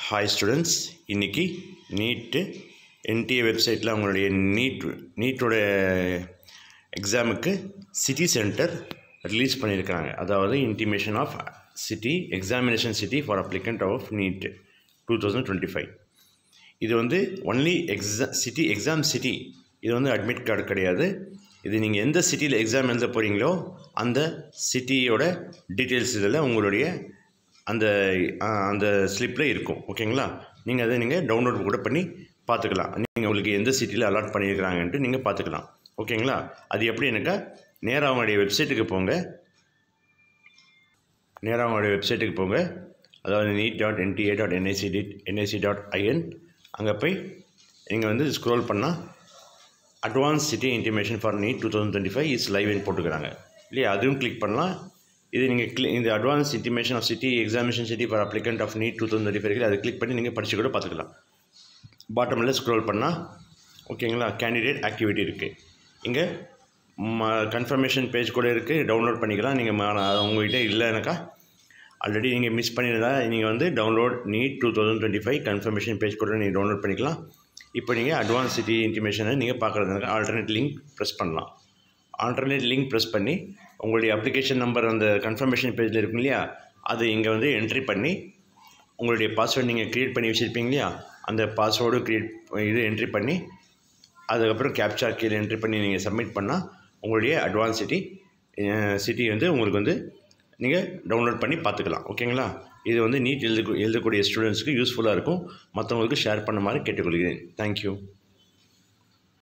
Hi students, இன்றைக்கி நீட்டு NDA வெப்சைட்டில் அவங்களுடைய நீட்டோட எக்ஸாமுக்கு சிட்டி சென்டர் ரிலீஸ் பண்ணியிருக்காங்க. அதாவது intimation of city examination city for applicant of NEET 2025. இது வந்து ஒன்லி எக்ஸாம் சிட்டி. இது வந்து அட்மிட் கார்டு கிடையாது. இது நீங்கள் எந்த சிட்டியில் எக்ஸாம் எழுத போகிறீங்களோ அந்த சிட்டியோட டீட்டெயில்ஸ் இதில் உங்களுடைய அந்த ஸ்லிப்பில் இருக்கும். ஓகேங்களா? நீங்கள் அதை டவுன்லோட் கூட பண்ணி பார்த்துக்கலாம். நீங்கள் உங்களுக்கு எந்த சிட்டியில் அலாட் பண்ணியிருக்கிறாங்கன்ட்டு நீங்கள் பார்த்துக்கலாம். ஓகேங்களா? அது எப்படி நேராக அவங்களுடைய வெப்சைட்டுக்கு போங்க. அதாவது neet.nta.nic.in அங்கே போய் நீங்கள் வந்து ஸ்க்ரோல் பண்ணால் advance city intimation for NEET 2025 is லைவ்னு போட்டுக்கிறாங்க இல்லையா? அதுவும் கிளிக் பண்ணலாம். இது நீங்கள் இந்த advance intimation of city examination city for applicant of NEET 2025 அதை கிளிக் பண்ணி நீங்கள் படித்து கூட பார்த்துக்கலாம். பாட்டமில் ஸ்க்ரோல் பண்ணால் ஓகேங்களா, கேண்டிடேட் ஆக்டிவிட்டி இருக்குது. இங்கே கன்ஃபர்மேஷன் பேஜ் கூட இருக்குது, டவுன்லோட் பண்ணிக்கலாம். நீங்கள் உங்கள்கிட்ட இல்லைனாக்கா ஆல்ரெடி நீங்கள் மிஸ் பண்ணியிருந்தா நீங்கள் வந்து டவுன்லோட் நீட் 2025 கன்ஃபர்மேஷன் பேஜ் கூட நீங்கள் டவுன்லோட் பண்ணிக்கலாம். இப்போ நீங்கள் அட்வான்ஸ் சிட்டி இன்டிமேஷனை நீங்கள் பார்க்குறதுனால ஆல்டர்னேட் லிங்க் ப்ரெஸ் பண்ணலாம். ஆல்டர்னேட் லிங்க் ப்ரெஸ் பண்ணி உங்களுடைய அப்ளிகேஷன் நம்பர் அந்த கன்ஃபர்மேஷன் பேஜில் இருக்கும் இல்லையா, அது இங்கே வந்து என்ட்ரி பண்ணி உங்களுடைய பாஸ்வேர்டு நீங்கள் க்ரியேட் பண்ணி வச்சுருப்பீங்க இல்லையா, அந்த பாஸ்வேர்டு என்ட்ரி பண்ணி அதுக்கப்புறம் கேப்சா கீழே என்ட்ரி பண்ணி நீங்கள் சப்மிட் பண்ணால் உங்களுடைய அட்வான்ஸ் சிட்டி வந்து உங்களுக்கு வந்து நீங்கள் டவுன்லோட் பண்ணி பார்த்துக்கலாம். ஓகேங்களா? இது வந்து நீட் எழுதக்கூடிய ஸ்டூடெண்ட்ஸ்க்கு யூஸ்ஃபுல்லாக இருக்கும். மற்றவங்களுக்கு ஷேர் பண்ண மாதிரி கேட்டுக்கொள்கிறேன். தேங்க்யூ.